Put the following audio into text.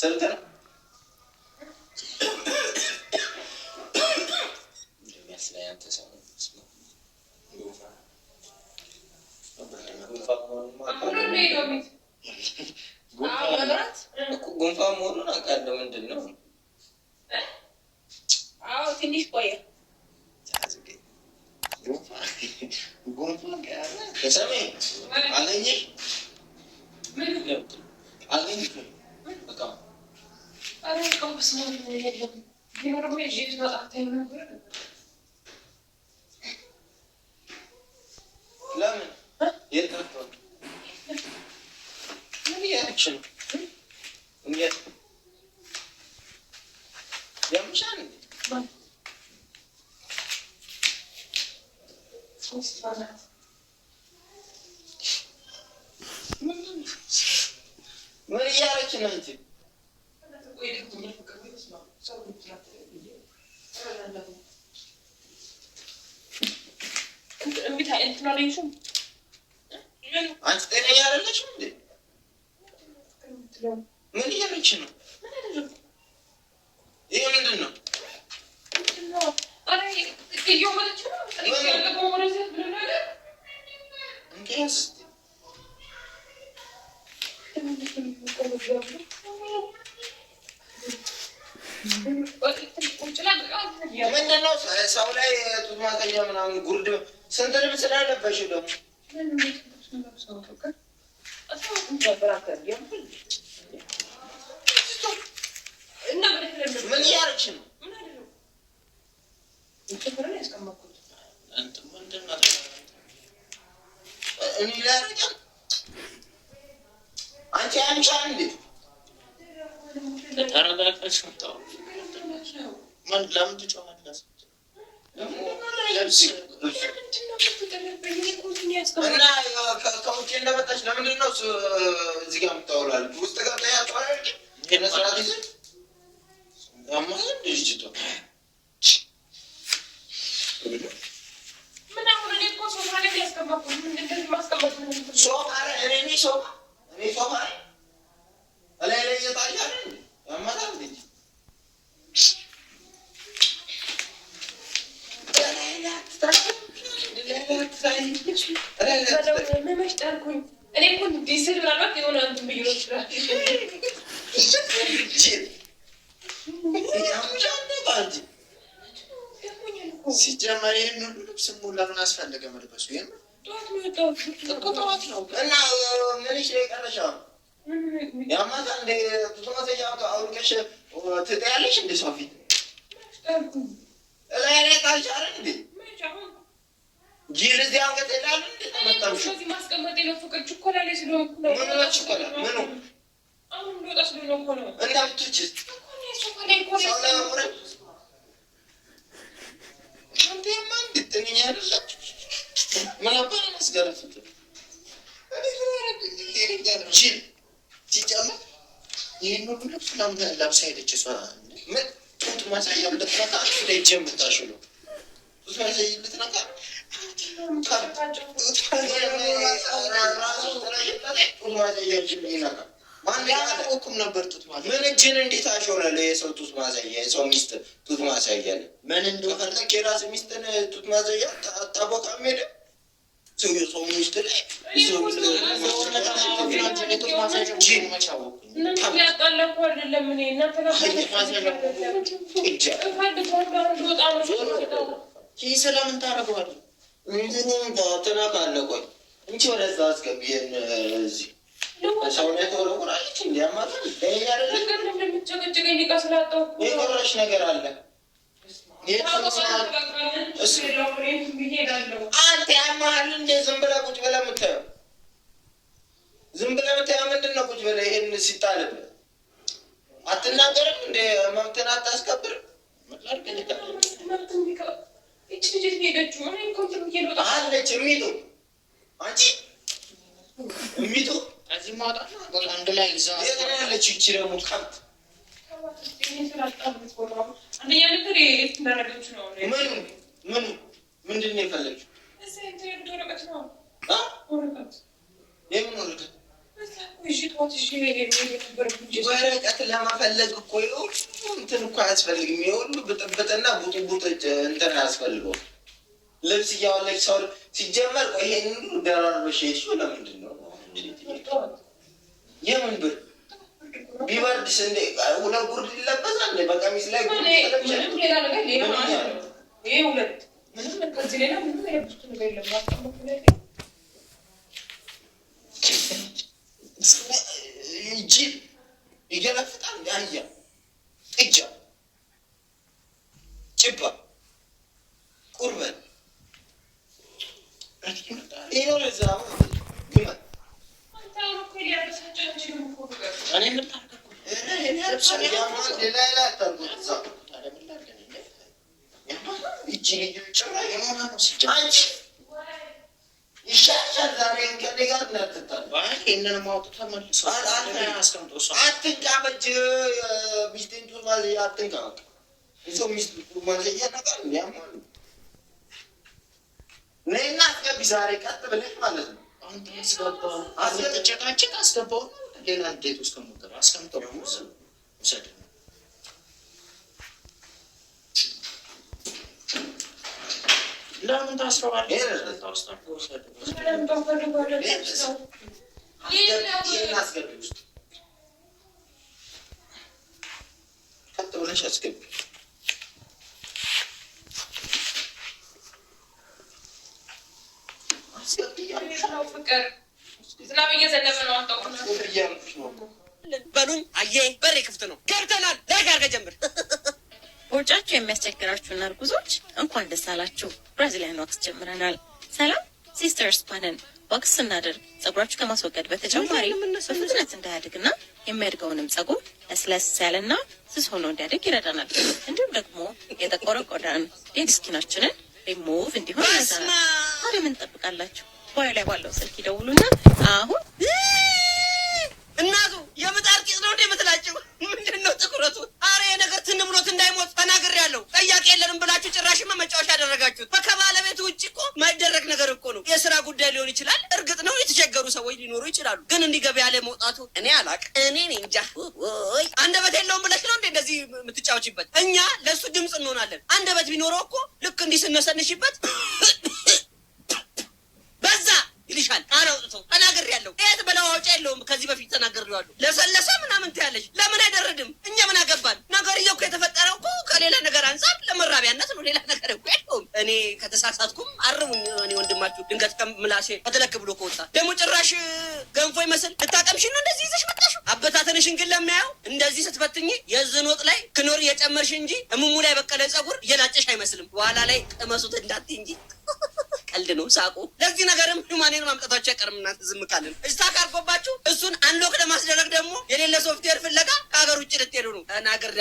ስልክ ነው እንደሚያስለኝ አንተ ሰው ጉንፋን መሆኑን አውቃለሁ። ምንድን ነው? አዎ ትንሽ ቆየ። ጉንፋን ከሰሜ አገኘሽ አገኘሽ በቃ ለምን የት ነው? ምን እያለች ነው? ያምሻል እንዴ? ምን እያለች ነው እንጂ አንቺ ጤነኛ አይደለሽም እንዴ? ምን እያለች ነው? ይሄ ምንድን ነው? ምንድን ነው ሰው ላይ ጡት ማጠኛ ምናምን ጉርድ ስንት ልብስ ስላለበሽ ደግሞ ምን እያደረግሽ ነው? እኔ ላረጃ አንቺ አንቻል እንዴ? ተረጋግጠሽ ነው። ምን ለምን ትጮኻለሽ? እና ከውጭ እንደመጣች ለምንድን ነው እዚህ ጋር የምታወራል? ውስጥ ገብታ ያጫዋል የነስራት ይዘ ያማል ልጅቷ ምን አሁን እኔ እኮ ሶፋ ላይ ያስቀመጥኩት ምንድን ነው ማስቀመጥ ሶፋ ላይ እኔ ሶፋ ላይ እየታያለ ያማታል ልጅ ሲጀመር ይህን ሁሉ ልብስ ለምን አስፈለገ መልበሱ? ጠዋት ነው እና ምንሽ ላይ ቀረሻ ያማታ እንደ ቱቶማተኛ አውልቀሽ ትጠያለሽ እንደ ሰው ፊት ላይ ጣልሻለ እንዴ? ጂል እዚህ አንገት ይላል እንዴ? ተመጣጣሽ እዚህ ማስቀመጥ ነው። ፍቅር ችኮላ ላይ ስለሆነ ምን ነው ችኮላ ምን ነው አሁን እንደወጣ ስለሆነ እኮ ነው። እንዳትጭ እኮ ነው ሶፋ ላይ እኮ ነው አንተ ማን ድጥኛ አይደለም ምን አባል መስገረፍ እኔ ፍራረ ጂል ሲጀምር ይሄን ሁሉ ልብስ ለምን ለብሳ ሄደች? እሷ ምን ጡት ማሳያ ልትነካ እንደጀምታሽ ነው ጡት ማሳያ ልትነካ ማንኩም ነበር ጡት ማሳያ ምን እጅን እንዴት አሾላለ? የሰው ጡት ማሳያ የሰው ሚስት ጡት ማሳያ ምን እንደፈለክ የራስ ሚስትን ጡት ማሳያ አጣቦቃም ሄደ ሰው ሚስት ላይ ስለምን ታደርገዋለህ? ተናካለህ። ቆይ እንቺ ወደዛ አስገቢን እዚህ ሰው ላይ ተወረወራለች እንዲያማታ የቀረሽ ነገር አለ። አንተ ያማሃል እንደ ዝም ብለህ ቁጭ ብለህ የምታየው ምንድን ነው? ቁጭ ብለህ ይሄን ሲጣልብህ አትናገርም እንደ መብትን አታስከብርም? አለች እሚጡ አንቺ እሚጡ እዚህ ማውጣት አንድ ላይ ያለች ይቺ ደግሞ ከብት ምንድን ነው የፈለግሽው? የምን ወረቀት? ወረቀት ለማፈ አያስፈልግም። የሁሉ ብጥብጥና ቡጥቡጥ እንትን አያስፈልገውም። ልብስ እያወለች ሰው ሲጀመር ይሄን ሁሉ ደራርበሽ ሄድሽው ለምንድን ነው? የምን ብር ቢበርድስ እንደ ሁለት ጉርድ ይለበሳል እንደ በቀሚስ ላይ ምንም ሌላ ነገር ይሄ ሁለት ምንም ከዚህ ሌላ ምንም የለብሱት ነገር የለም። ጅል ይገለፍጣል። አህያ ጥጃ ጭባ ቁርበት ይኖረዛ ግመል ይሻሻል። ዛሬ ከእኔ ጋር እናትታል ይህንን ማውጡ ተመልሶ አትንቃ። በእጅ ሚስቴን ቱን ማዘያ አትንቃ። ሰው ሚስት ማዘያ ነገር እንዲያማ ነይና አስገቢ። ዛሬ ቀጥ ብለሽ ማለት ነው። አንተ አስገባው አስገጨቃችን አስገባው ሌላ እንዴት ውስጥ ከሞተር አስቀምጠው ውሰድ። ለምን ታስረዋል? አስገቢ ውስጥ ቀጥ ብለሽ አስገቢ። ፍቅር ዝናብ እየዘነበ ነው። በሉኝ። አየ በሬ ክፍት ነው። ገብተናል። ለጋር ገጀምር ቦርጫችሁ የሚያስቸግራችሁና እርጉዞች እንኳን ደስ አላችሁ። ብራዚሊያን ዋክስ ጀምረናል። ሰላም ሲስተርስ ፓነን ዋክስ ስናደርግ ጸጉራችሁ ከማስወገድ በተጨማሪ በፍጥነት እንዳያድግና የሚያድገውንም ጸጉር ለስለስ ያለና ስስ ሆኖ እንዲያድግ ይረዳናል። እንዲሁም ደግሞ የጠቆረ ቆዳን ዴድ ስኪናችንን ሪሙቭ እንዲሆን ይረዳናል። ታዲያ ምን ትጠብቃላችሁ? ባዩ ላይ ባለው ስልክ ይደውሉና አሁን እናቱ የምጣድ ቂጥ ነው እንዴ የምትላጭው? ምንድን ነው ትኩረቱ? አረ የነገር ትን ብሎት እንዳይሞት ተናግሬያለሁ። ጥያቄ የለንም ብላችሁ ጭራሽማ መጫወቻ ያደረጋችሁት። ከባለቤቱ ውጭ እኮ ማይደረግ ነገር እኮ ነው። የስራ ጉዳይ ሊሆን ይችላል። እርግጥ ነው የተቸገሩ ሰዎች ሊኖሩ ይችላሉ። ግን እንዲህ ገበያ ላይ መውጣቱ እኔ አላቅም። እኔ እንጃ። ወይ አንደበት የለውም ብለሽ ነው እንዴ እንደዚህ የምትጫወችበት? እኛ ለእሱ ድምፅ እንሆናለን። አንደበት ቢኖረው እኮ ልክ እንዲህ ስነሰንሽበት በዛ ይልሻል። አላውጥቶ ተናግሬያለሁ። የት በለዋወጫ የለውም። ከዚህ በፊት ተናግሬዋለሁ። ለሰለሰ ምናምን ትያለሽ። ለምን አይደረድም? እኛ ምን አገባን? ነገርዬው እኮ የተፈጠረው እኮ ከሌላ ነገር አንጻር ለመራቢያነት ነው። ሌላ ነገር እኮ የለውም። እኔ ከተሳሳትኩም አርሙኝ። እኔ ወንድማችሁ ድንገት ከምላሴ በተለክ ብሎ ከወጣ ደግሞ ጭራሽ ገንፎ ይመስል ልታቀምሽ ነው እንደዚህ ይዘሽ መጣሽው። አበታተንሽን ግን ለሚያየው እንደዚህ ስትፈትኝ የዝን ወጥ ላይ ክኖር እየጨመርሽ እንጂ እሙሙ ላይ በቀለ ጸጉር እየላጨሽ አይመስልም። በኋላ ላይ ቅመሱት እንዳትይ እንጂ ቀልድ ነው ሳቁ። ለዚህ ነገርም ሁማኔን ማምጣታችሁ አይቀርም። እናንተ ዝም ካልን እስታክ አርጎባችሁ እሱን አንሎክ ለማስደረግ ደግሞ የሌለ ሶፍትዌር ፍለጋ ከሀገር ውጭ ልትሄዱ ነው። ተናግሬ